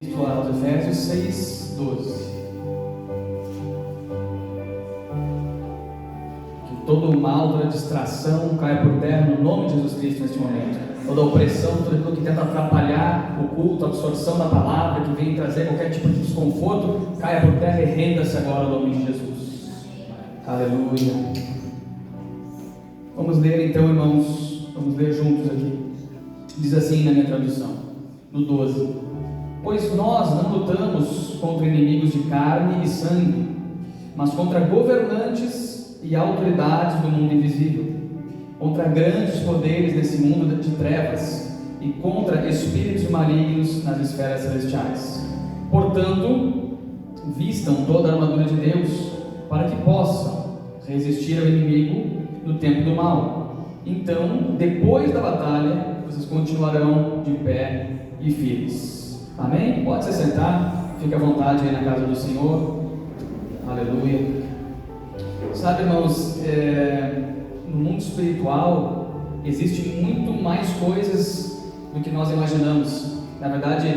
Aos Efésios 6:12. Que todo o mal, toda distração caia por terra no nome de Jesus Cristo neste momento. Toda opressão, tudo aquilo que tenta atrapalhar o culto, a absorção da palavra, que vem trazer qualquer tipo de desconforto, caia por terra e renda-se agora no nome de Jesus. Aleluia. Vamos ler então, irmãos, vamos ler juntos aqui. Diz assim na minha tradução, no 12. Pois nós não lutamos contra inimigos de carne e sangue, mas contra governantes e autoridades do mundo invisível, contra grandes poderes desse mundo de trevas e contra espíritos malignos nas esferas celestiais. Portanto, vistam toda a armadura de Deus, para que possam resistir ao inimigo no tempo do mal. Então, depois da batalha, vocês continuarão de pé e firmes. Amém? Pode se sentar, fique à vontade aí na casa do Senhor. Aleluia. Sabe, irmãos, no mundo espiritual existe muito mais coisas do que nós imaginamos. Na verdade,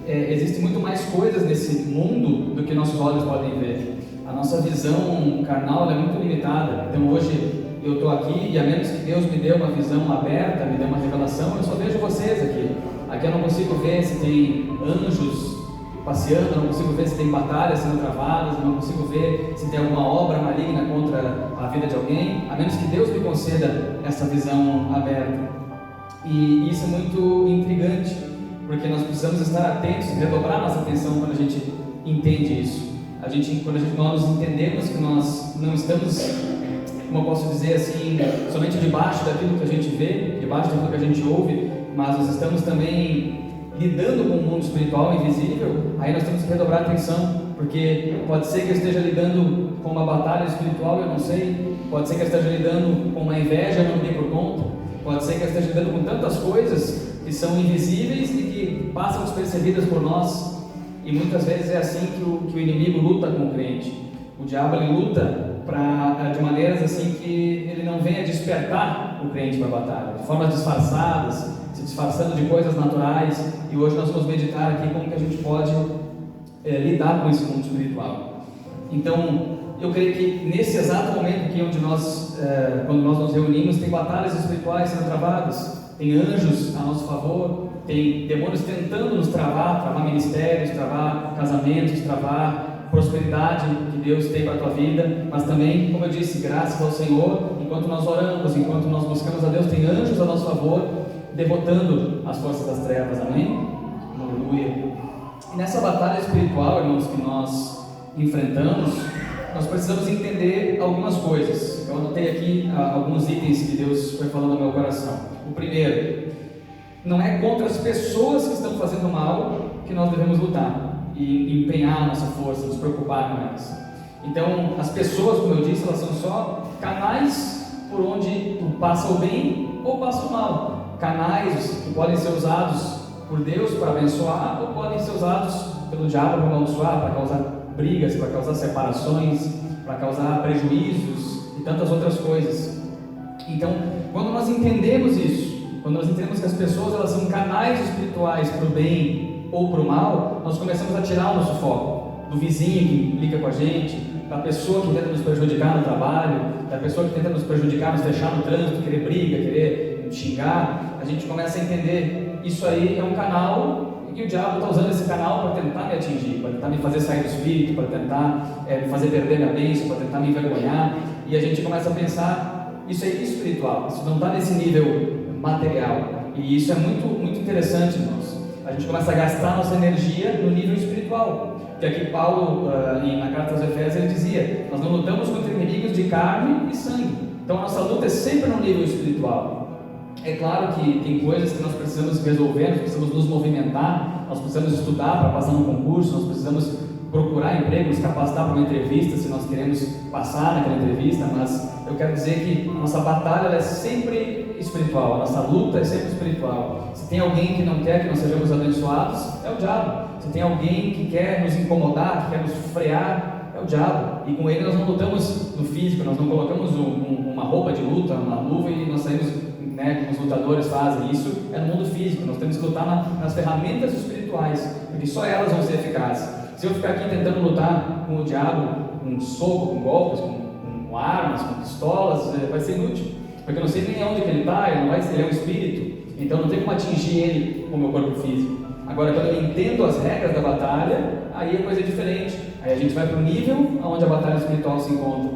existe muito mais coisas nesse mundo do que nossos olhos podem ver. A nossa visão carnal é muito limitada. Então hoje eu estou aqui e a menos que Deus me dê uma visão aberta, me dê uma revelação, eu só vejo vocês aqui. Aqui eu não consigo ver se tem anjos passeando, eu não consigo ver se tem batalhas sendo travadas, eu não consigo ver se tem alguma obra maligna contra a vida de alguém, a menos que Deus me conceda essa visão aberta. E isso é muito intrigante, porque nós precisamos estar atentos, redobrar nossa atenção quando a gente entende isso. Quando nós entendemos que nós não estamos, como eu posso dizer assim, somente debaixo daquilo que a gente vê, debaixo daquilo que a gente ouve, mas nós estamos também lidando com o mundo espiritual invisível, aí nós temos que redobrar a atenção, porque pode ser que eu esteja lidando com uma batalha espiritual, eu não sei, pode ser que eu esteja lidando com uma inveja, eu não dei por conta, pode ser que eu esteja lidando com tantas coisas que são invisíveis e que passam despercebidas por nós, e muitas vezes é assim que o inimigo luta com o crente. O diabo ele luta de maneiras assim que ele não venha despertar o crente para a batalha, de formas disfarçadas, se disfarçando de coisas naturais. E hoje nós vamos meditar aqui como que a gente pode lidar com esse mundo espiritual. Então, eu creio que nesse exato momento aqui onde quando nós nos reunimos, tem batalhas espirituais sendo travadas, tem anjos a nosso favor, tem demônios tentando nos travar ministérios, travar casamentos, travar prosperidade que Deus tem para a tua vida, mas também, como eu disse, graças ao Senhor, enquanto nós oramos, enquanto nós buscamos a Deus, tem anjos a nosso favor, derrotando as forças das trevas, amém? Aleluia. E nessa batalha espiritual, irmãos, que nós enfrentamos, nós precisamos entender algumas coisas. Eu anotei aqui alguns itens que Deus foi falando no meu coração. O primeiro, não é contra as pessoas que estão fazendo mal que nós devemos lutar e empenhar a nossa força, nos preocupar com elas. Então, as pessoas, como eu disse, elas são só canais por onde passa o bem ou passa o mal. Canais que podem ser usados por Deus para abençoar ou podem ser usados pelo diabo para amaldiçoar, para causar brigas, para causar separações, para causar prejuízos e tantas outras coisas. Então, quando nós entendemos isso, quando nós entendemos que as pessoas elas são canais espirituais para o bem ou para o mal, nós começamos a tirar o nosso foco do vizinho que implica com a gente, da pessoa que tenta nos prejudicar no trabalho, da pessoa que tenta nos prejudicar, nos deixar no trânsito, querer briga, querer xingar. A gente começa a entender, isso aí é um canal e o diabo está usando esse canal para tentar me atingir, para tentar me fazer sair do espírito, para tentar me fazer perder minha bênção, para tentar me envergonhar. E a gente começa a pensar, isso é espiritual, isso não está nesse nível material. E isso é muito, muito interessante, irmãos. A gente começa a gastar nossa energia no nível espiritual. Que aqui Paulo, na carta aos Efésios, ele dizia, nós não lutamos contra inimigos de carne e sangue. Então a nossa luta é sempre no nível espiritual. É claro que tem coisas que nós precisamos resolver, nós precisamos nos movimentar, nós precisamos estudar para passar no concurso, nós precisamos procurar emprego, nos capacitar para uma entrevista, se nós queremos passar naquela entrevista, mas eu quero dizer que a nossa batalha é sempre espiritual, a nossa luta é sempre espiritual. Se tem alguém que não quer que nós sejamos abençoados, é o diabo. Se tem alguém que quer nos incomodar, que quer nos frear, é o diabo. E com ele nós não lutamos no físico, nós não colocamos uma roupa de luta, uma luva e nós saímos, como os lutadores fazem. Isso é no mundo físico. Nós temos que lutar nas ferramentas espirituais. espirituais, porque só elas vão ser eficazes. Se eu ficar aqui tentando lutar com o diabo, com soco, com golpes, com armas, com pistolas, vai ser inútil, porque eu não sei nem onde que ele está, ele é um espírito, então não tem como atingir ele com o meu corpo físico. Agora, quando eu entendo as regras da batalha, aí a coisa é diferente, aí a gente vai para o nível onde a batalha espiritual se encontra.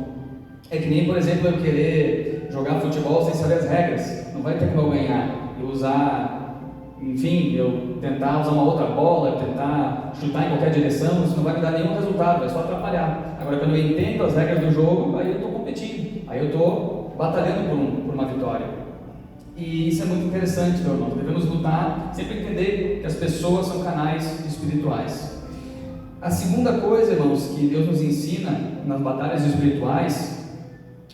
É que nem, por exemplo, eu querer jogar futebol sem saber as regras, não vai ter como eu ganhar, eu usar, enfim, eu tentar usar uma outra bola, eu tentar chutar em qualquer direção, isso não vai me dar nenhum resultado, vai só atrapalhar. Agora, quando eu entendo as regras do jogo, aí eu estou competindo, aí eu estou batalhando por uma vitória. E isso é muito interessante, meu irmão. Devemos lutar, sempre entender que as pessoas são canais espirituais. A segunda coisa, irmãos, que Deus nos ensina nas batalhas espirituais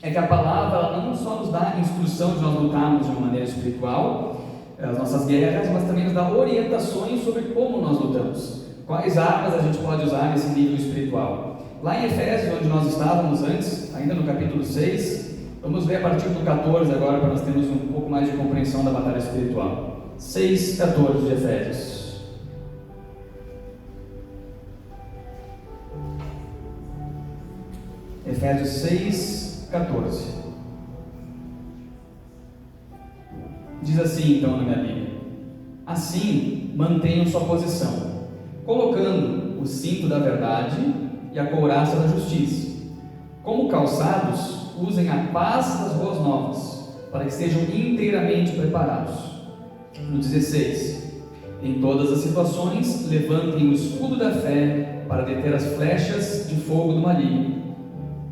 é que a palavra ela não só nos dá instrução de nós lutarmos de uma maneira espiritual, as nossas guerras, mas também nos dá orientações sobre como nós lutamos, quais armas a gente pode usar nesse nível espiritual. Lá em Efésios, onde nós estávamos antes, ainda no capítulo 6, vamos ver a partir do 14 agora, para nós termos um pouco mais de compreensão da batalha espiritual. 6:14 de Efésios. Efésios 6:14. Diz assim então na minha Bíblia: assim mantenham sua posição, colocando o cinto da verdade e a couraça da justiça. Como calçados, usem a paz das boas novas, para que estejam inteiramente preparados. No 16: em todas as situações, levantem o escudo da fé para deter as flechas de fogo do maligno.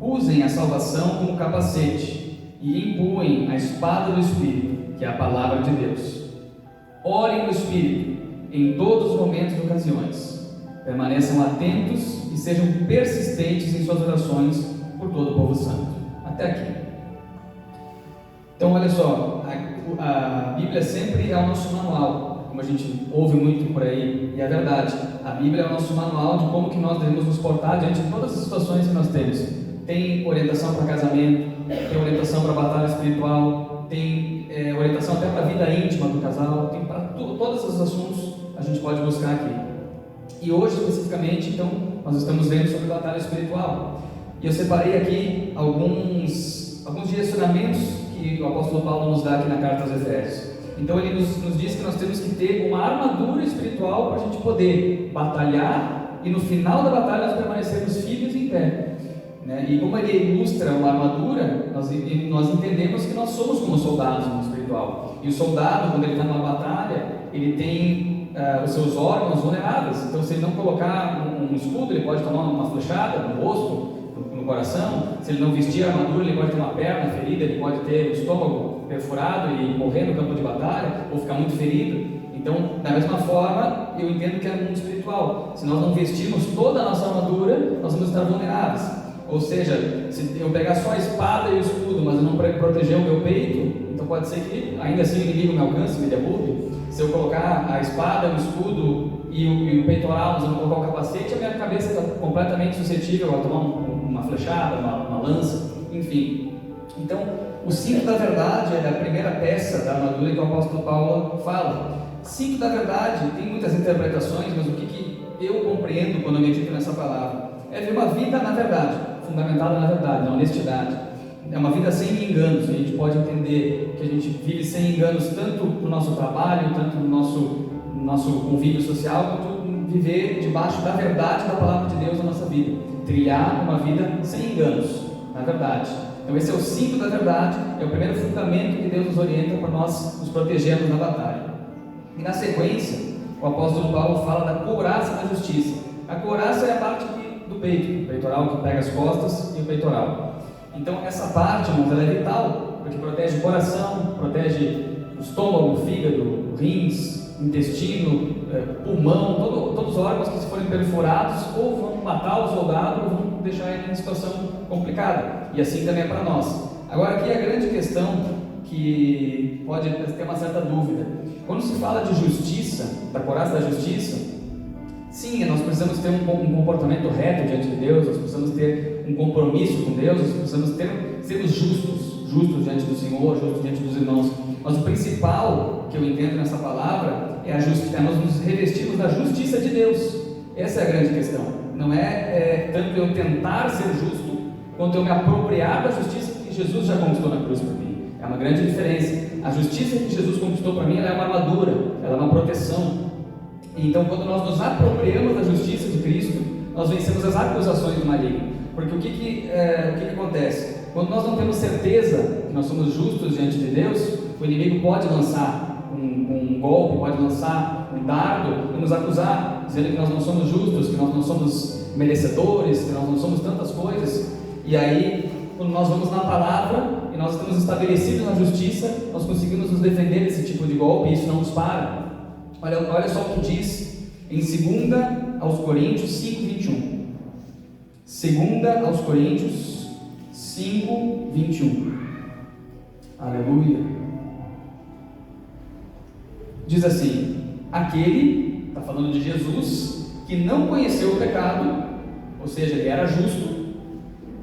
Usem a salvação como capacete e empunhem a espada do Espírito, que é a palavra de Deus. Orem no Espírito em todos os momentos e ocasiões. Permaneçam atentos e sejam persistentes em suas orações por todo o povo santo. Até aqui. Então, olha só, a Bíblia sempre é o nosso manual, como a gente ouve muito por aí, e é verdade. A Bíblia é o nosso manual de como que nós devemos nos portar diante de todas as situações que nós temos. Tem orientação para casamento, tem orientação para batalha espiritual, tem orientação até para a vida íntima do casal, tem para todos esses assuntos a gente pode buscar aqui. E hoje, especificamente, então, nós estamos vendo sobre batalha espiritual. E eu separei aqui alguns direcionamentos que o apóstolo Paulo nos dá aqui na carta aos Efésios. Então ele nos diz que nós temos que ter uma armadura espiritual para a gente poder batalhar e no final da batalha nós permanecermos firmes em pé. Né? E como ele ilustra uma armadura, nós entendemos que nós somos como soldados no espiritual. E o soldado, quando ele está numa batalha, ele tem os seus órgãos vulneráveis. Então, se ele não colocar um escudo, ele pode tomar uma flechada no rosto, no coração. Se ele não vestir a armadura, ele pode ter uma perna ferida, ele pode ter o estômago perfurado e morrer no campo de batalha, ou ficar muito ferido. Então, da mesma forma, eu entendo que é no mundo espiritual. Se nós não vestirmos toda a nossa armadura, nós vamos estar vulneráveis. Ou seja, se eu pegar só a espada e o escudo, mas eu não proteger o meu peito, então pode ser que ainda assim o inimigo me alcance, me derrube. Se eu colocar a espada, o escudo e o peitoral, mas eu não colocar o capacete, a minha cabeça está completamente suscetível a tomar uma flechada, uma lança, enfim. Então, o cinto da verdade é a primeira peça da armadura que o apóstolo Paulo fala. Cinto da verdade tem muitas interpretações, mas o que eu compreendo quando eu medito nessa palavra é ver uma vida na verdade, fundamentada na verdade, na honestidade. É uma vida sem enganos. A gente pode entender que a gente vive sem enganos tanto no nosso trabalho, tanto no nosso convívio social, quanto viver debaixo da verdade da palavra de Deus na nossa vida. Trilhar uma vida sem enganos, na verdade. Então esse é o cinto da verdade, é o primeiro fundamento que Deus nos orienta para nós nos protegermos na batalha. E na sequência, o apóstolo Paulo fala da couraça da justiça. A couraça é a parte do peito, o peitoral que pega as costas e o peitoral. Então essa parte, irmãos, ela é vital, porque protege o coração, protege o estômago, o fígado, rins, intestino, pulmão, todos os órgãos que se forem perfurados ou vão matar o soldado ou vão deixar ele em situação complicada. E assim também é para nós. Agora aqui a grande questão que pode ter uma certa dúvida. Quando se fala de justiça, da couraça da justiça, sim, nós precisamos ter um comportamento reto diante de Deus, nós precisamos ter um compromisso com Deus, nós precisamos sermos justos diante do Senhor, justos diante dos irmãos. Mas o principal que eu entendo nessa palavra é nós nos revestirmos da justiça de Deus. Essa é a grande questão. Não é tanto eu tentar ser justo, quanto eu me apropriar da justiça que Jesus já conquistou na cruz para mim. É uma grande diferença. A justiça que Jesus conquistou para mim, ela é uma armadura, ela é uma proteção. Então, quando nós nos apropriamos da justiça de Cristo, nós vencemos as acusações do maligno. Porque o que acontece? Quando nós não temos certeza que nós somos justos diante de Deus, o inimigo pode lançar um golpe, pode lançar um dardo e nos acusar, dizendo que nós não somos justos, que nós não somos merecedores, que nós não somos tantas coisas. E aí, quando nós vamos na palavra e nós estamos estabelecidos na justiça, nós conseguimos nos defender desse tipo de golpe e isso não nos para. Olha só o que diz em 2 aos Coríntios 5:21. 2 aos Coríntios 5:21. Aleluia. Diz assim: aquele, está falando de Jesus, que não conheceu o pecado, ou seja, ele era justo,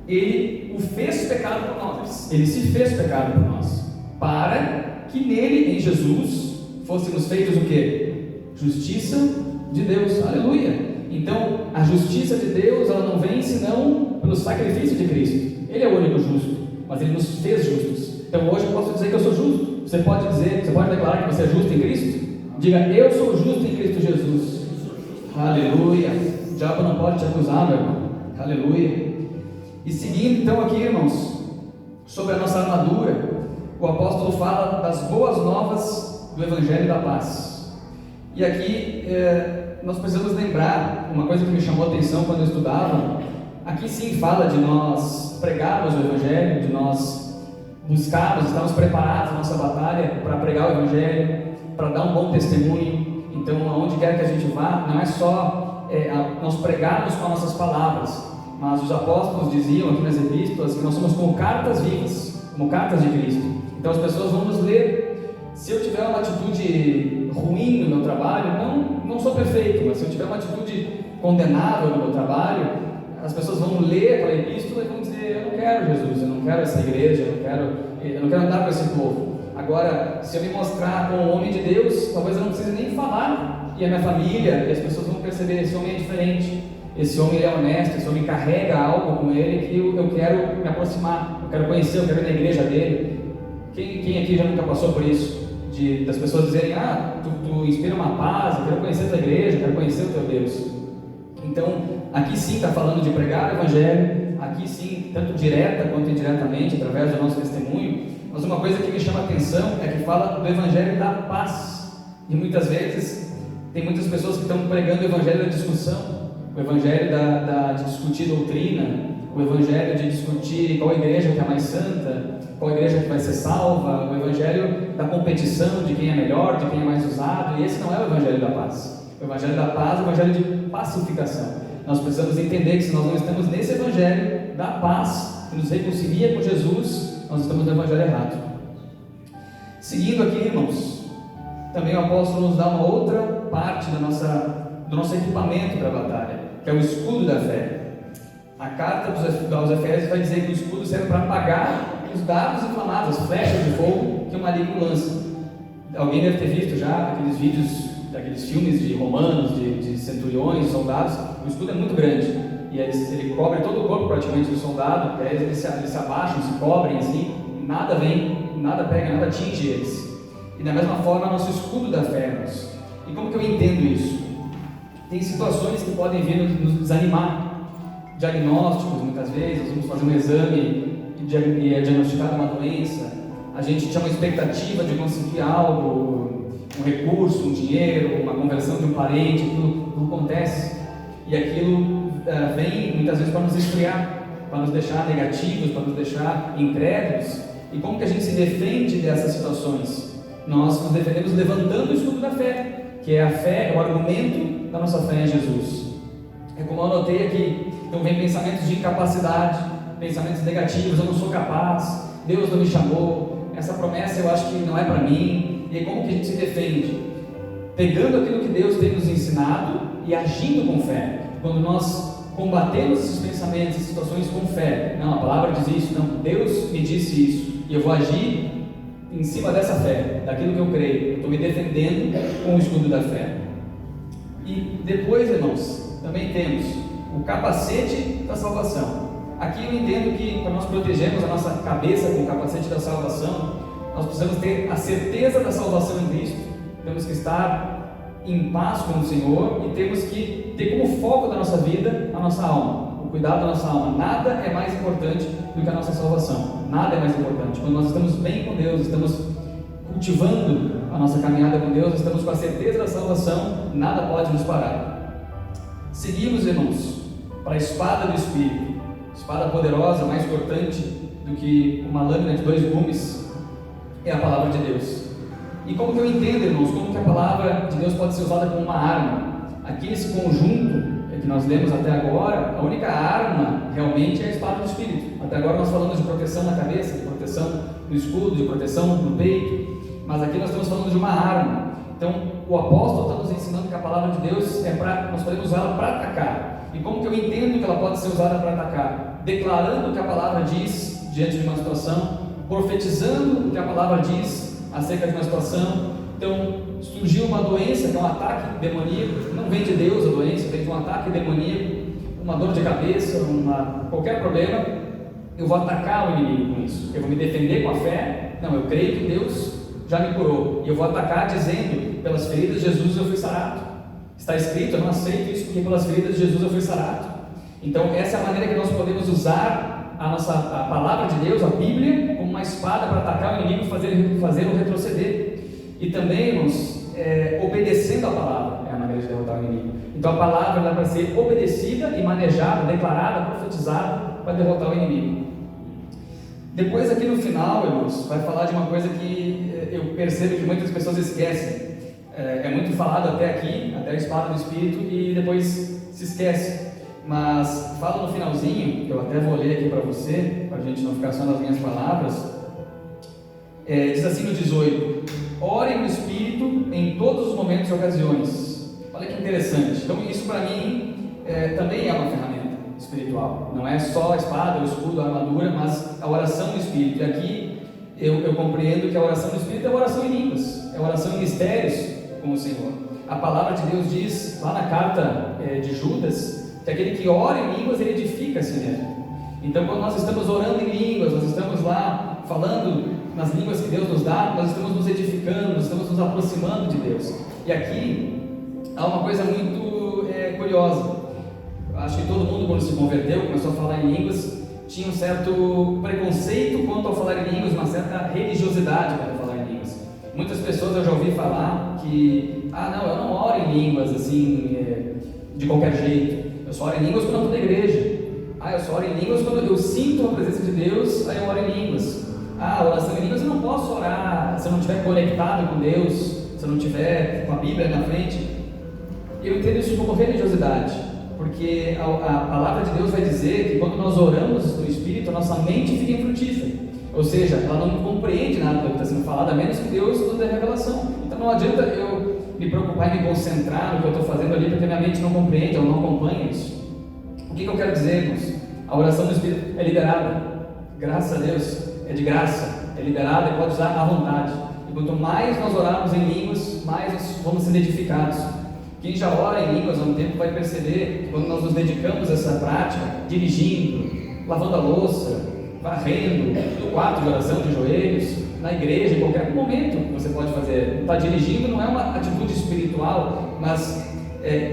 ele o fez pecado por nós, ele se fez pecado por nós, para que nele, em Jesus, fôssemos feitos o quê? Justiça de Deus. Aleluia. Então, a justiça de Deus, ela não vem senão pelo sacrifício de Cristo. Ele é o único justo, mas ele nos fez justos. Então, hoje eu posso dizer que eu sou justo. Você pode declarar que você é justo em Cristo? Diga: eu sou justo em Cristo Jesus. Aleluia. O diabo não pode te acusar, meu irmão. Aleluia. E seguindo então aqui, irmãos, sobre a nossa armadura, o apóstolo fala das boas novas do Evangelho da Paz. E aqui nós precisamos lembrar uma coisa que me chamou a atenção quando eu estudava. Aqui sim fala de nós pregarmos o Evangelho, de nós buscarmos, estarmos preparados na nossa batalha para pregar o Evangelho, para dar um bom testemunho. Então, aonde quer que a gente vá, não é só nós pregarmos com as nossas palavras, mas os apóstolos diziam aqui nas epístolas que nós somos como cartas vivas, como cartas de Cristo. Então as pessoas vão nos ler. Se eu tiver uma atitude ruim no meu trabalho, não sou perfeito, mas se eu tiver uma atitude condenável no meu trabalho, as pessoas vão ler aquela epístola e vão dizer: eu não quero Jesus, eu não quero essa igreja, eu não quero andar com esse povo. Agora, se eu me mostrar como um homem de Deus, talvez eu não precise nem falar, e a minha família e as pessoas vão perceber: esse homem é diferente, esse homem ele é honesto, esse homem carrega algo com ele que eu quero me aproximar, eu quero conhecer, eu quero ir na igreja dele. Quem aqui já nunca passou por isso? Das pessoas dizerem: tu inspira uma paz, eu quero conhecer a tua igreja, eu quero conhecer o teu Deus. Então, aqui sim está falando de pregar o Evangelho, aqui sim, tanto direta quanto indiretamente, através do nosso testemunho. Mas uma coisa que me chama a atenção é que fala do Evangelho da paz. E muitas vezes, tem muitas pessoas que estão pregando o Evangelho da discussão, o Evangelho de discutir doutrina, o Evangelho de discutir qual igreja que é mais santa, qual igreja que vai ser salva, o Evangelho da competição, de quem é melhor, de quem é mais usado. E esse não é o Evangelho da paz. O Evangelho da paz é o Evangelho de pacificação. Nós precisamos entender que se nós não estamos nesse Evangelho da paz, que nos reconcilia com Jesus, nós estamos no Evangelho errado. Seguindo aqui, irmãos, também o apóstolo nos dá uma outra parte do nosso equipamento para a batalha, que é o escudo da fé. A carta aos Efésios vai dizer que o escudo serve para apagar os dardos inflamados, as flechas de fogo que o maligno lança. Alguém deve ter visto já aqueles vídeos, daqueles filmes de romanos, de centuriões, soldados. O escudo é muito grande e ele cobre todo o corpo praticamente do soldado. Eles se abaixam, se cobrem assim, e nada pega, nada atinge eles. E da mesma forma, nosso escudo da fé, irmãos. E como que eu entendo isso? Tem situações que podem vir nos desanimar. Diagnósticos, muitas vezes, vamos fazer um exame e é diagnosticada uma doença, a gente tinha uma expectativa de conseguir algo, um recurso, um dinheiro, uma conversão de um parente, tudo acontece, e aquilo vem muitas vezes para nos esfriar, para nos deixar negativos, para nos deixar incrédulos. E como que a gente se defende dessas situações? Nós nos defendemos levantando o escudo da fé, que é a fé, é o argumento da nossa fé em Jesus. É como eu anotei aqui. Então vem pensamentos de incapacidade, pensamentos negativos: eu não sou capaz, Deus não me chamou, essa promessa eu acho que não é para mim. E aí como que a gente se defende? Pegando aquilo que Deus tem nos ensinado e agindo com fé. Quando nós combatemos esses pensamentos e situações com fé, não, a palavra diz isso, não, Deus me disse isso, e eu vou agir em cima dessa fé, daquilo que eu creio, eu estou me defendendo com o escudo da fé. E depois, irmãos, também temos o capacete da salvação. Aqui eu entendo que para nós protegermos a nossa cabeça com o capacete da salvação, nós precisamos ter a certeza da salvação em Cristo, temos que estar em paz com o Senhor e temos que ter como foco da nossa vida a nossa alma, o cuidado da nossa alma. Nada é mais importante do que a nossa salvação, nada é mais importante. Quando nós estamos bem com Deus, estamos cultivando a nossa caminhada com Deus, estamos com a certeza da salvação, nada pode nos parar. Seguimos, irmãos, para a espada do Espírito, espada poderosa, mais cortante do que uma lâmina de 2 gumes, é a palavra de Deus. E como que eu entendo, irmãos, como que a palavra de Deus pode ser usada como uma arma? Aqui nesse conjunto que nós lemos até agora, a única arma realmente é a espada do Espírito. Até agora nós falamos de proteção na cabeça, de proteção no escudo, de proteção no peito, mas aqui nós estamos falando de uma arma. Então o apóstolo está nos ensinando que a palavra de Deus nós podemos usá-la para atacar. E como que eu entendo que ela pode ser usada para atacar? Declarando o que a palavra diz diante de uma situação, profetizando o que a palavra diz acerca de uma situação. Então surgiu uma doença, que é um ataque demoníaco, não vem de Deus a doença, vem de um ataque demoníaco, uma dor de cabeça, qualquer problema, eu vou atacar o inimigo com isso, eu vou me defender com a fé. Não, eu creio que Deus já me curou, e eu vou atacar dizendo, pelas feridas de Jesus eu fui sarado. Está escrito, eu não aceito isso, porque pelas feridas de Jesus eu fui sarado. Então essa é a maneira que nós podemos usar a palavra de Deus, a Bíblia, como uma espada para atacar o inimigo e fazê-lo retroceder. E também, irmãos, obedecendo a palavra é a maneira de derrotar o inimigo. Então a palavra é para ser obedecida e manejada, declarada, profetizada para derrotar o inimigo. Depois aqui no final, irmãos, vai falar de uma coisa que eu percebo que muitas pessoas esquecem. É muito falado até aqui, até a espada do Espírito, e depois se esquece. Mas fala no finalzinho, que eu até vou ler aqui para você, para a gente não ficar só nas minhas palavras. Diz assim no 18: orem no Espírito em todos os momentos e ocasiões. Olha que interessante. Então isso para mim também é uma ferramenta espiritual. Não é só a espada, o escudo, a armadura, mas a oração no Espírito. E aqui eu compreendo que a oração no Espírito é a oração em línguas, é a oração em mistérios com o Senhor. A palavra de Deus diz lá na carta de Judas que aquele que ora em línguas, ele edifica a si mesmo. Então quando nós estamos orando em línguas, nós estamos lá falando nas línguas que Deus nos dá, nós estamos nos edificando, nós estamos nos aproximando de Deus. E aqui há uma coisa muito curiosa. Acho que todo mundo, quando se converteu, começou a falar em línguas, tinha um certo preconceito quanto ao falar em línguas, uma certa religiosidade para falar em línguas. Muitas pessoas eu já ouvi falar que não, eu não oro em línguas assim de qualquer jeito, eu só oro em línguas quando eu estou na igreja. Eu só oro em línguas quando eu sinto a presença de Deus, aí eu oro em línguas. A oração em línguas eu não posso orar se eu não estiver conectado com Deus, se eu não estiver com a Bíblia na frente. Eu entendo isso como religiosidade, porque a palavra de Deus vai dizer que quando nós oramos no Espírito, a nossa mente fica infrutífera, ou seja, ela não compreende nada do que está sendo falado, a menos que Deus nos dê revelação. Então não adianta eu me preocupar em me concentrar no que eu estou fazendo ali, porque minha mente não compreende, ela não acompanha isso. O que eu quero dizer, irmãos? A oração no Espírito é liberada, graças a Deus, é de graça, é liberada e pode usar à vontade. E quanto mais nós orarmos em línguas, mais nós vamos ser edificados. Quem já ora em línguas há um tempo vai perceber que quando nós nos dedicamos a essa prática, dirigindo, lavando a louça, varrendo, no quarto de oração de joelhos, na igreja, em qualquer momento que você pode fazer. Estar dirigindo não é uma atitude espiritual, mas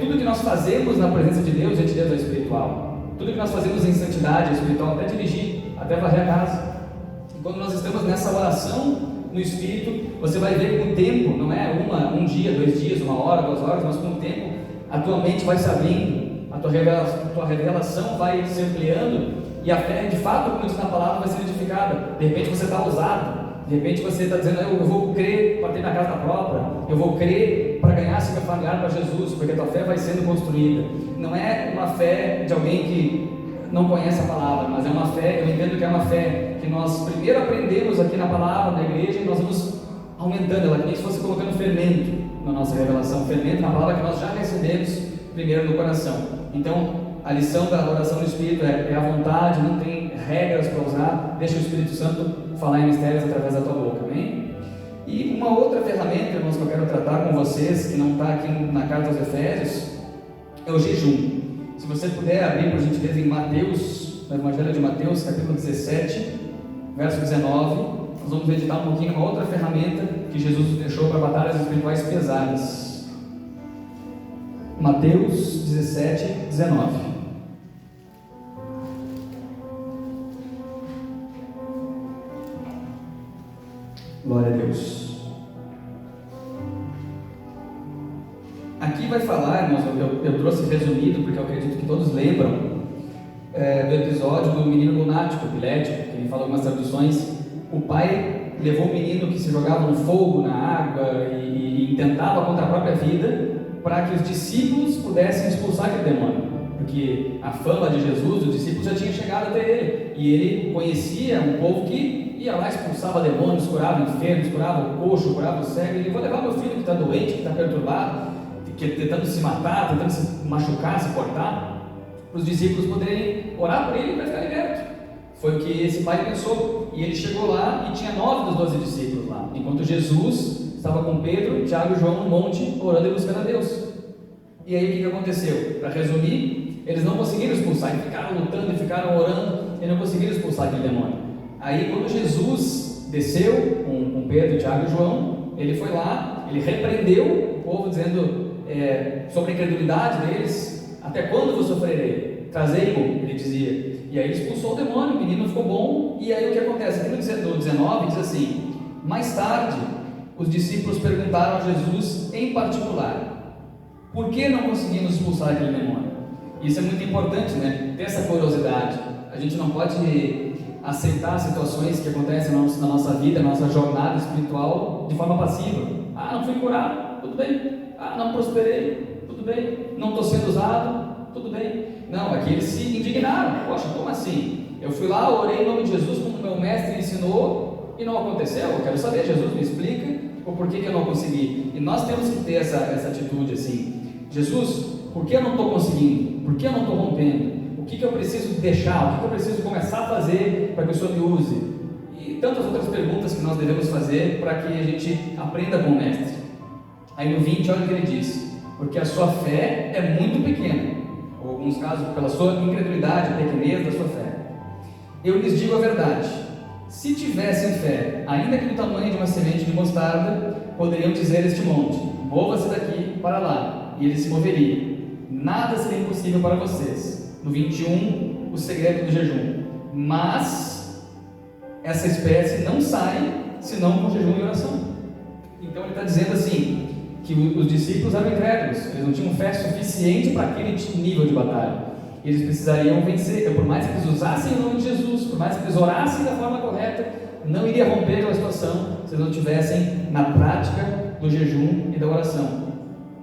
tudo que nós fazemos na presença de Deus, diante de Deus, é espiritual. Tudo que nós fazemos em santidade é espiritual, até dirigir, até varrer a casa. E quando nós estamos nessa oração no Espírito, você vai ver com o tempo, não é um dia, 2 dias, 1 hora, 2 horas, mas com o tempo a tua mente vai se abrindo, a tua revelação vai se ampliando, e a fé, de fato, como diz na palavra, vai ser edificada. De repente você está ousado, de repente você está dizendo: eu vou crer para ter minha casa própria, eu vou crer para ganhar seu familiar para Jesus, porque a tua fé vai sendo construída. Não é uma fé de alguém que não conhece a palavra, mas é uma fé, eu entendo que é uma fé que nós primeiro aprendemos aqui na palavra, na igreja, e nós vamos aumentando ela, como se fosse colocando fermento na nossa revelação, fermento na palavra que nós já recebemos primeiro no coração. Então a lição da oração do Espírito é a vontade, não tem regras para usar, deixa o Espírito Santo falar em mistérios através da tua boca, amém? E uma outra ferramenta, irmãos, que eu quero tratar com vocês, que não está aqui na carta aos Efésios, é o jejum. Se você puder abrir, por gentileza, em Mateus, no Evangelho de Mateus, capítulo 17, verso 19, nós vamos meditar um pouquinho uma outra ferramenta que Jesus nos deixou para batalhas espirituais pesadas. Mateus 17, 19. Glória a Deus. Aqui vai falar, irmãos, eu trouxe resumido, porque eu acredito que todos lembram do episódio do menino lunático, epilético, que ele fala algumas traduções. O pai levou o menino que se jogava no fogo, na água, e tentava contra a própria vida, para que os discípulos pudessem expulsar aquele demônio. Porque a fama de Jesus, os discípulos já tinham chegado até ele, e ele conhecia um povo que ia lá, expulsava demônios, curava enfermos, curava o coxo, curava o cego. Ele: vou levar meu filho que está doente, que está perturbado, tentando se matar, tentando se machucar, se cortar, para os discípulos poderem orar por ele para ficar liberto. Foi o que esse pai pensou. E ele chegou lá e tinha 9 dos 12 discípulos lá, enquanto Jesus estava com Pedro, Tiago e João no monte, orando e buscando a Deus. E aí o que aconteceu? Para resumir, eles não conseguiram expulsar, eles ficaram lutando e ficaram orando, e não conseguiram expulsar aquele demônio. Aí quando Jesus desceu com Pedro, Tiago e João, ele foi lá, ele repreendeu o povo, dizendo sobre a incredulidade deles: até quando vos sofrerei? Trazei-mo, ele dizia. E aí ele expulsou o demônio, o menino ficou bom. E aí o que acontece? Aqui no 19 diz assim: mais tarde os discípulos perguntaram a Jesus em particular: por que não conseguimos expulsar aquele demônio? Isso é muito importante, né? Ter essa curiosidade. A gente não pode aceitar situações que acontecem na nossa vida, na nossa jornada espiritual, de forma passiva. Ah, não fui curado, tudo bem. Ah, não prosperei, tudo bem. Não estou sendo usado, tudo bem. Não, aqui eles se indignaram. Poxa, como assim? Eu fui lá, orei em nome de Jesus, como meu mestre ensinou, e não aconteceu. Eu quero saber, Jesus me explica o porquê que eu não consegui. E nós temos que ter essa atitude assim: Jesus, por que eu não estou conseguindo? Por que eu não estou rompendo? O que eu preciso deixar? O que eu preciso começar a fazer para que o Senhor me use? E tantas outras perguntas que nós devemos fazer para que a gente aprenda com o mestre. Aí no 20, olha o que ele diz: porque a sua fé é muito pequena, ou em alguns casos pela sua incredulidade, pequenez da sua fé. Eu lhes digo a verdade: se tivessem fé, ainda que do tamanho de uma semente de mostarda, poderiam dizer a este monte: mova-se daqui para lá, e ele se moveria. Nada seria impossível para vocês. No 21, o segredo do jejum: mas essa espécie não sai senão com jejum e oração. Então ele está dizendo assim, que os discípulos eram incrédulos, eles não tinham fé suficiente para aquele nível de batalha, eles precisariam vencer. Então, por mais que eles usassem o nome de Jesus, por mais que eles orassem da forma correta, não iria romper aquela situação se eles não estivessem na prática do jejum e da oração.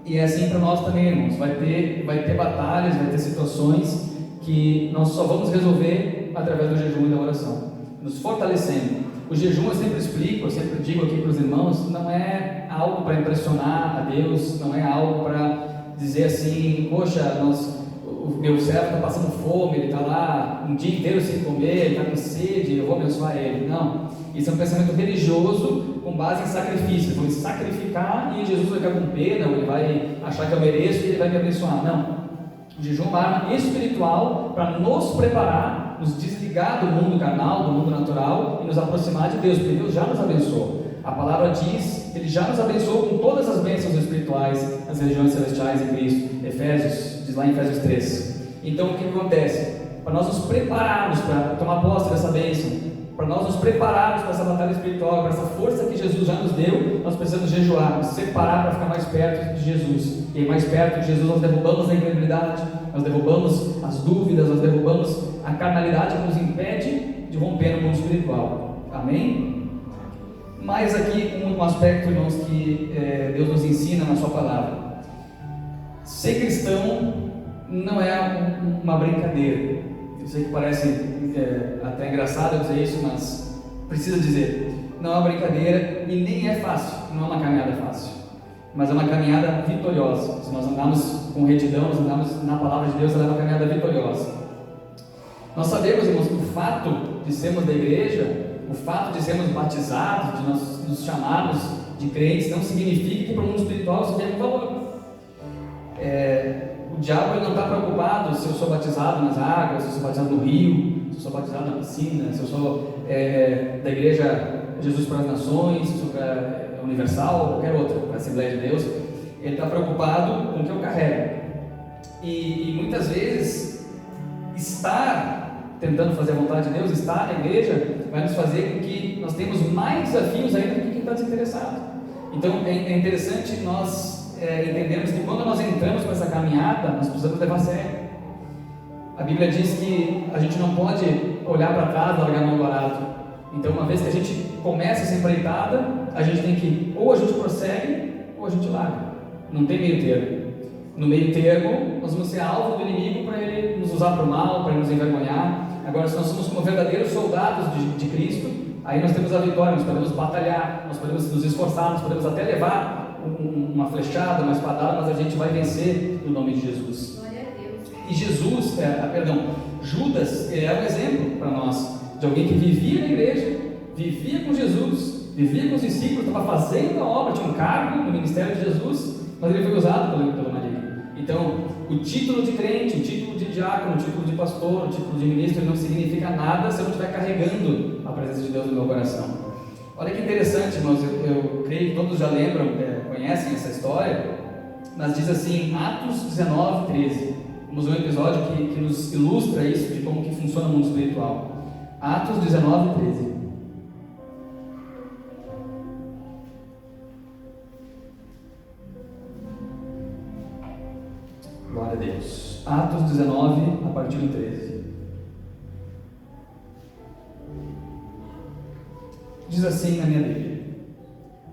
E é assim para nós também, irmãos. Vai ter batalhas, vai ter situações que nós só vamos resolver através do jejum e da oração, nos fortalecendo. O jejum, eu sempre explico, eu sempre digo aqui para os irmãos, não é algo para impressionar a Deus, não é algo para dizer assim: poxa, o meu servo está passando fome, ele está lá um dia inteiro sem comer, ele está com sede, eu vou abençoar ele. Não, isso é um pensamento religioso com base em sacrifício. Eu vou me sacrificar e Jesus vai ficar com pena, ou ele vai achar que eu mereço e ele vai me abençoar. Não, o jejum é uma arma espiritual para nos preparar, nos desligar do mundo carnal, do mundo natural e nos aproximar de Deus, porque Deus já nos abençoou. A palavra diz que Ele já nos abençoou com todas as bênçãos espirituais nas regiões celestiais em Cristo. Efésios, diz lá em Efésios 3. Então o que acontece? Para nós nos prepararmos para tomar posse dessa bênção, para nós nos prepararmos para essa batalha espiritual, para essa força que Jesus já nos deu, nós precisamos jejuar, nos separar para ficar mais perto de Jesus. E aí, mais perto de Jesus, nós derrubamos a incredulidade, nós derrubamos as dúvidas, nós derrubamos a carnalidade que nos impede de romper no mundo espiritual. Amém? Mas aqui um aspecto, irmãos, que Deus nos ensina na sua palavra: ser cristão não é uma brincadeira. Eu sei que parece até engraçado dizer isso, mas precisa dizer: não é uma brincadeira e nem é fácil, não é uma caminhada fácil, mas é uma caminhada vitoriosa. Se nós andarmos com retidão, nós andarmos na palavra de Deus, ela é uma caminhada vitoriosa. Nós sabemos, irmãos, que o fato de sermos da igreja o fato de sermos batizados, de nós nos chamarmos de crentes, não significa que para o mundo espiritual isso tenha um valor. O diabo ele não está preocupado se eu sou batizado nas águas, se eu sou batizado no rio, se eu sou batizado na piscina, se eu sou da igreja Jesus para as Nações, se eu sou para Universal ou qualquer outra, para a Assembleia de Deus. Ele está preocupado com o que eu carrego. E muitas vezes estar tentando fazer a vontade de Deus, estar na igreja, vai nos fazer com que nós tenhamos mais desafios ainda do que quem está desinteressado. Então é interessante nós entendemos que quando nós entramos para essa caminhada, nós precisamos levar a sério. A Bíblia diz que a gente não pode olhar para trás e largar a mão do arado. Então, uma vez que a gente começa essa empreitada, a gente tem que, ou a gente prossegue, ou a gente larga. Não tem meio termo. No meio termo, nós vamos ser alvo do inimigo para ele nos usar para o mal, para ele nos envergonhar. Agora, se nós somos como verdadeiros soldados de Cristo, aí nós temos a vitória, nós podemos batalhar, nós podemos nos esforçar, nós podemos até levar uma flechada, uma espadada, mas a gente vai vencer no nome de Jesus. Glória a Deus. E Jesus, Judas é um exemplo para nós, de alguém que vivia na igreja, vivia com Jesus, vivia com os discípulos, estava fazendo a obra, tinha um cargo no ministério de Jesus, mas ele foi usado pelo maligno. Então, o título de crente, o título de diácono, o título de pastor, o título de ministro, ele não significa nada se eu não estiver carregando a presença de Deus no meu coração. Olha que interessante, irmãos, eu creio que todos já lembram, conhecem essa história, mas diz assim, Atos 19, 13. Vamos ver um episódio que nos ilustra isso, de como que funciona o mundo espiritual. Atos 19, 13. Glória a Deus. Atos 19, a partir do 13. Diz assim na minha Bíblia: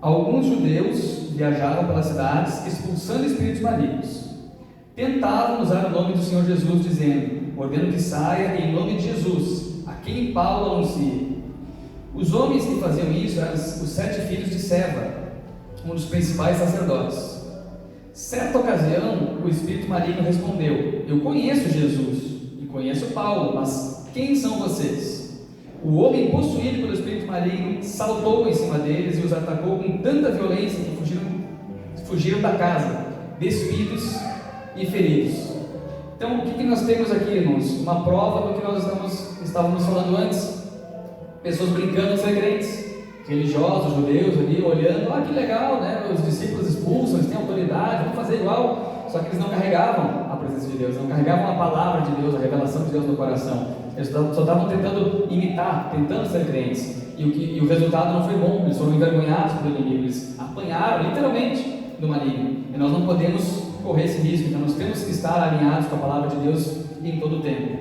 alguns judeus viajavam pelas cidades expulsando espíritos malignos. Tentavam usar o nome do Senhor Jesus, dizendo: ordeno que saia em nome de Jesus, a quem Paulo anuncia. Os homens que faziam isso eram os 7 filhos de Seva, um dos principais sacerdotes. Certa ocasião, o espírito maligno respondeu: eu conheço Jesus e conheço Paulo, mas quem são vocês? O homem possuído pelo espírito maligno saltou em cima deles e os atacou com tanta violência que fugiram da casa, despidos e feridos. Então, o que nós temos aqui, irmãos? Uma prova do que nós estávamos falando antes. Pessoas brincando de ser crentes, religiosos, judeus ali, olhando, que legal, né? Os discípulos expulsam, eles têm autoridade, vamos fazer igual. Só que eles não carregavam a presença de Deus, não carregavam a palavra de Deus, a revelação de Deus no coração. Eles só estavam tentando imitar, tentando ser crentes. E o resultado não foi bom, eles foram envergonhados pelo inimigo, eles apanharam literalmente do maligno. E nós não podemos correr esse risco, então nós temos que estar alinhados com a palavra de Deus em todo o tempo.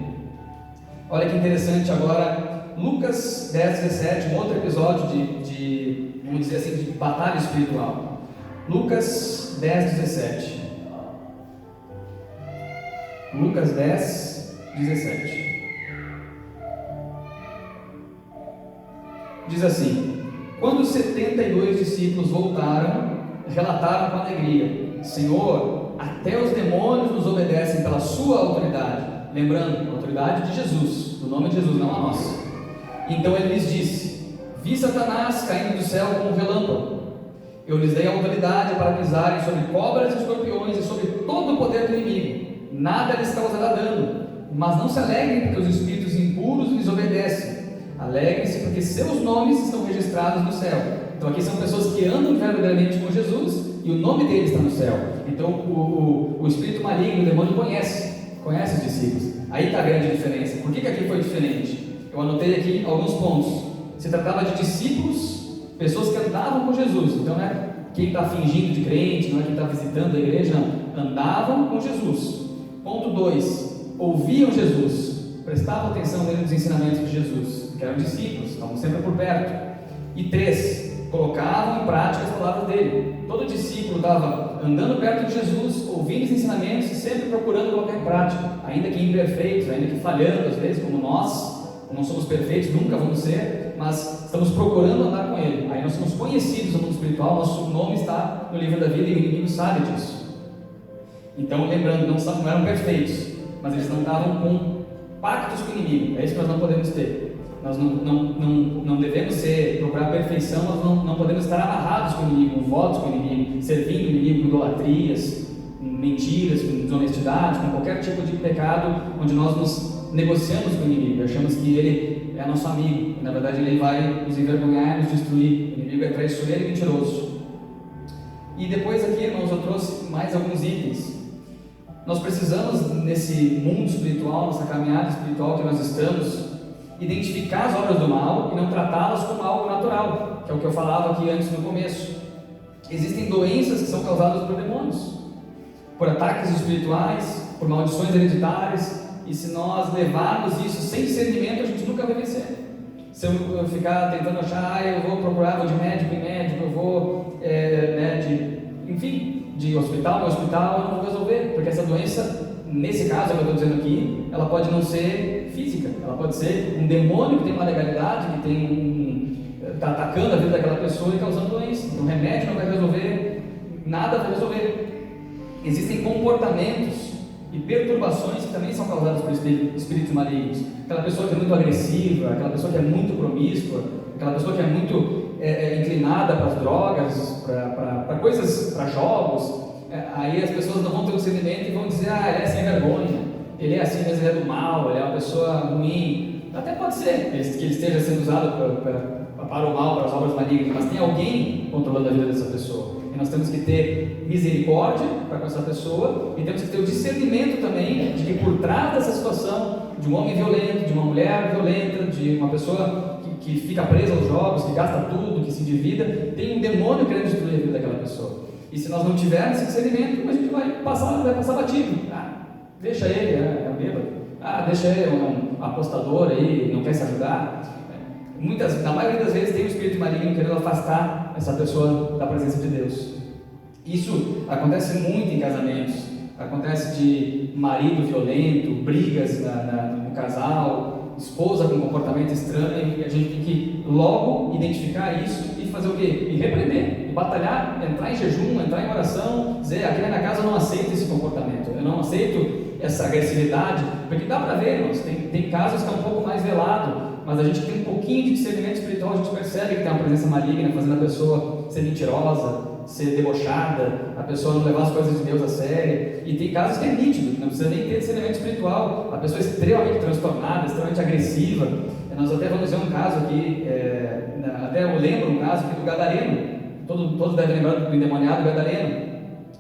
Olha que interessante agora, Lucas 10, 17, um outro episódio de vamos dizer assim, de batalha espiritual. Lucas 10, 17. Lucas 10, 17. Diz assim: quando os 72 discípulos voltaram, relataram com alegria: Senhor, até os demônios nos obedecem pela sua autoridade. Lembrando, a autoridade de Jesus, do nome de Jesus, não a nossa. Então ele lhes disse: vi Satanás caindo do céu como um relâmpago. Eu lhes dei autoridade para pisarem sobre cobras e escorpiões e sobre todo o poder do inimigo. Nada lhes causará dano. Mas não se alegrem porque os espíritos impuros lhes obedecem. Alegrem-se porque seus nomes estão registrados no céu. Então aqui são pessoas que andam verdadeiramente com Jesus e o nome deles está no céu. Então o espírito maligno, o demônio conhece os discípulos. Aí está a grande diferença. Por que aqui foi diferente? Eu anotei aqui alguns pontos. Se tratava de discípulos, pessoas que andavam com Jesus. Então não é quem está fingindo de crente, não é quem está visitando a igreja, não. Andavam com Jesus. Ponto 2, ouviam Jesus, prestavam atenção nele nos ensinamentos de Jesus, que eram discípulos, estavam sempre por perto. E 3, colocavam em prática as palavras dele. Todo discípulo estava andando perto de Jesus, ouvindo os ensinamentos e sempre procurando colocar em prática, ainda que imperfeitos, ainda que falhando às vezes, como nós, não somos perfeitos, nunca vamos ser, mas estamos procurando andar com ele. Aí nós somos conhecidos no mundo espiritual, nosso nome está no livro da vida e o inimigo sabe disso. Então, lembrando, não eram perfeitos, mas eles não estavam com pactos com o inimigo. É isso que nós não podemos ter. Nós não devemos procurar perfeição, nós não podemos estar amarrados com o inimigo, com votos com o inimigo, servindo o inimigo com idolatrias, com mentiras, com desonestidade, com qualquer tipo de pecado onde nós nos negociamos com o inimigo, achamos que ele é nosso amigo, e na verdade ele vai nos envergonhar e nos destruir. O inimigo é traiçoeiro e mentiroso. E depois aqui, irmãos, eu trouxe mais alguns itens. Nós precisamos, nesse mundo espiritual, nessa caminhada espiritual que nós estamos, identificar as obras do mal e não tratá-las como algo natural, que é o que eu falava aqui antes no começo. Existem doenças que são causadas por demônios, por ataques espirituais, por maldições hereditárias, e se nós levarmos isso sem discernimento, a gente nunca vai vencer. Se eu ficar tentando achar, eu vou procurar, vou de médico em médico, eu vou de hospital em hospital, eu não vou resolver, porque essa doença, nesse caso que eu estou dizendo aqui, ela pode não ser física, ela pode ser um demônio que tem uma legalidade, que está atacando a vida daquela pessoa e causando doença. Então, o remédio não vai resolver, nada vai resolver. Existem comportamentos e perturbações que também são causadas por espíritos malignos. Aquela pessoa que é muito agressiva, aquela pessoa que é muito promíscua, aquela pessoa que é muito inclinada para as drogas, para coisas, para jogos, aí as pessoas não vão ter o discernimento e vão dizer, ele é sem vergonha, ele é assim, mas ele é do mal, ele é uma pessoa ruim. Até pode ser que ele esteja sendo usado para o mal, para as obras malignas, mas tem alguém controlando a vida dessa pessoa. E nós temos que ter misericórdia para com essa pessoa e temos que ter o discernimento também de que por trás dessa situação, de um homem violento, de uma mulher violenta, de uma pessoa que fica presa aos jogos, que gasta tudo, que se endivida, tem um demônio querendo destruir a vida daquela pessoa. E se nós não tivermos esse discernimento, a gente vai passar batido. Deixa ele, é um bêbado. Deixa ele, um apostador aí, não quer se ajudar. Na maioria das vezes tem um espírito maligno querendo afastar essa pessoa da presença de Deus. Isso acontece muito em casamentos, acontece de marido violento, brigas no casal, esposa com comportamento estranho, e a gente tem que logo identificar isso e fazer o quê? E repreender, e batalhar, entrar em jejum, entrar em oração, dizer, aqui na minha casa eu não aceito esse comportamento, eu não aceito essa agressividade, porque dá para ver, irmãos, tem casos que é um pouco mais velado, mas a gente tem um pouquinho de discernimento espiritual, a gente percebe que tem uma presença maligna fazendo a pessoa ser mentirosa, ser debochada, a pessoa não levar as coisas de Deus a sério. E tem casos que é nítido, que não precisa nem ter discernimento espiritual, a pessoa é extremamente transtornada, extremamente agressiva. Nós até vamos ver um caso aqui, até eu lembro um caso aqui do Gadareno, todos devem lembrar do endemoniado Gadareno.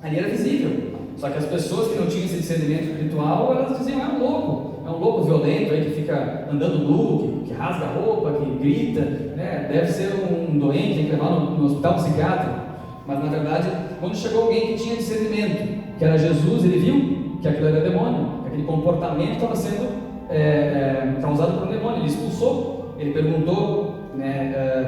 Ali era visível, só que as pessoas que não tinham esse discernimento espiritual, elas diziam, é um louco violento aí que fica andando nu, que rasga a roupa, que grita, deve ser um doente, tem que levar no hospital psiquiátrico. Mas na verdade, quando chegou alguém que tinha discernimento, que era Jesus, ele viu que aquilo era demônio, que aquele comportamento estava sendo causado por um demônio. Ele expulsou, ele perguntou,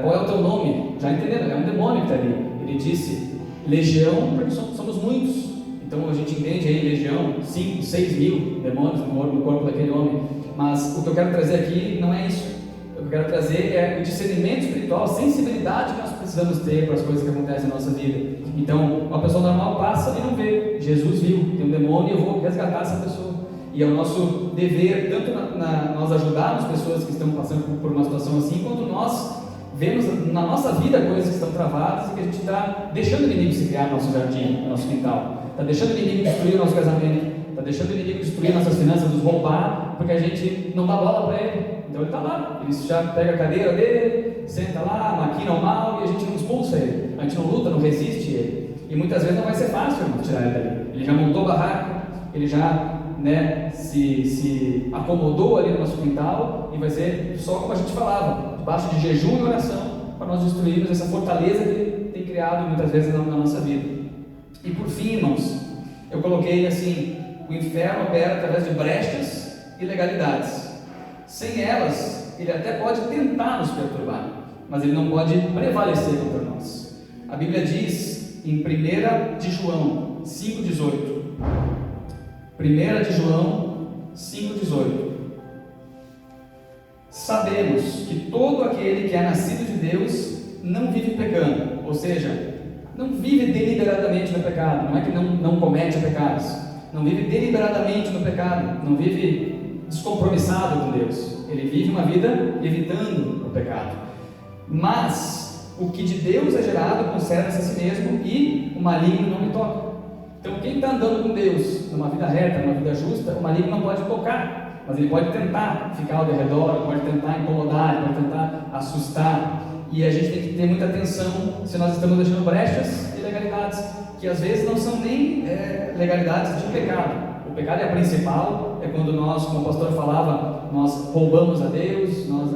qual é o teu nome? Já entenderam, é um demônio que está ali. Ele disse, legião, porque somos muitos. Então a gente entende aí, legião, 5, 6 mil demônios no corpo daquele homem. Mas o que eu quero trazer aqui não é isso. O que eu quero trazer é o discernimento espiritual, a sensibilidade que nós precisamos ter para as coisas que acontecem na nossa vida. Então, uma pessoa normal passa e não vê. Jesus viu, tem um demônio e eu vou resgatar essa pessoa. E é o nosso dever, tanto nós ajudarmos pessoas que estão passando por uma situação assim, quanto nós vemos na nossa vida coisas que estão travadas e que a gente está deixando o inimigo se criar no nosso jardim, no nosso quintal. Está deixando o inimigo destruir o nosso casamento, está deixando o inimigo destruir nossas finanças, nos roubar, porque a gente não dá bola para ele. Então ele está lá, ele já pega a cadeira dele, senta lá, maquina o mal e a gente não expulsa ele, a gente não luta, não resiste ele. E muitas vezes não vai ser fácil, irmão, tirar ele dali. Ele já montou barraco, ele já se acomodou ali no nosso quintal e vai ser só como a gente falava, debaixo de jejum e oração, para nós destruirmos essa fortaleza que ele tem criado muitas vezes na nossa vida. E por fim, irmãos, eu coloquei assim, o inferno opera através de brechas e legalidades. Sem elas, ele até pode tentar nos perturbar, mas ele não pode prevalecer contra nós. A Bíblia diz em 1 de João 5,18, 1 de João 5,18, sabemos que todo aquele que é nascido de Deus não vive pecando, ou seja, não vive deliberadamente no pecado, não é que não comete pecados, não vive deliberadamente no pecado, não vive descompromissado com Deus. Ele vive uma vida evitando o pecado. Mas o que de Deus é gerado conserva-se a si mesmo e o maligno não lhe toca. Então quem está andando com Deus numa vida reta, numa vida justa, o maligno não pode tocar, mas ele pode tentar ficar ao redor, pode tentar incomodar, pode tentar assustar. E a gente tem que ter muita atenção se nós estamos deixando brechas e legalidades, que às vezes não são nem legalidades de pecado. O pecado é a principal, é quando nós, como o pastor falava, nós roubamos a Deus, nós,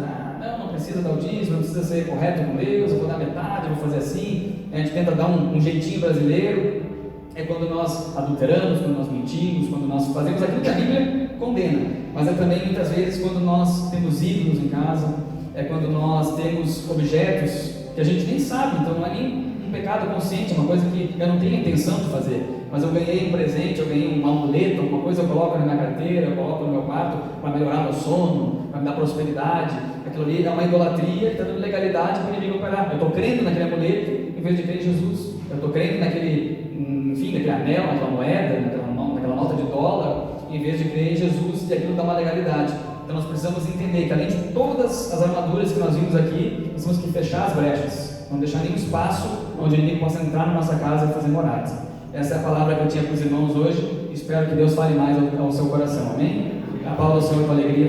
não precisa dar o dízimo, não precisa ser correto com Deus, eu vou dar metade, eu vou fazer assim, a gente tenta dar um jeitinho brasileiro. É quando nós adulteramos, quando nós mentimos, quando nós fazemos aquilo que a Bíblia condena, mas é também muitas vezes quando nós temos ídolos em casa, é quando nós temos objetos que a gente nem sabe, então não é nem um pecado consciente, é uma coisa que eu não tenho intenção de fazer, mas eu ganhei um presente, eu ganhei um amuleto, alguma coisa eu coloco na minha carteira, eu coloco no meu quarto para melhorar meu sono, para me dar prosperidade. Aquilo ali é uma idolatria, está dando legalidade para o inimigo operar. Eu estou crendo naquele amuleto em vez de crer em Jesus, eu estou crendo naquele anel, naquela moeda, naquela nota de dólar, em vez de crer em Jesus, e aquilo dá uma legalidade. Então nós precisamos entender que além de todas as armaduras que nós vimos aqui, nós temos que fechar as brechas, não deixar nenhum espaço onde o inimigo possa entrar na nossa casa e fazer morada. Essa é a palavra que eu tinha para os irmãos hoje. Espero que Deus fale mais ao seu coração, amém? A palavra do Senhor com alegria.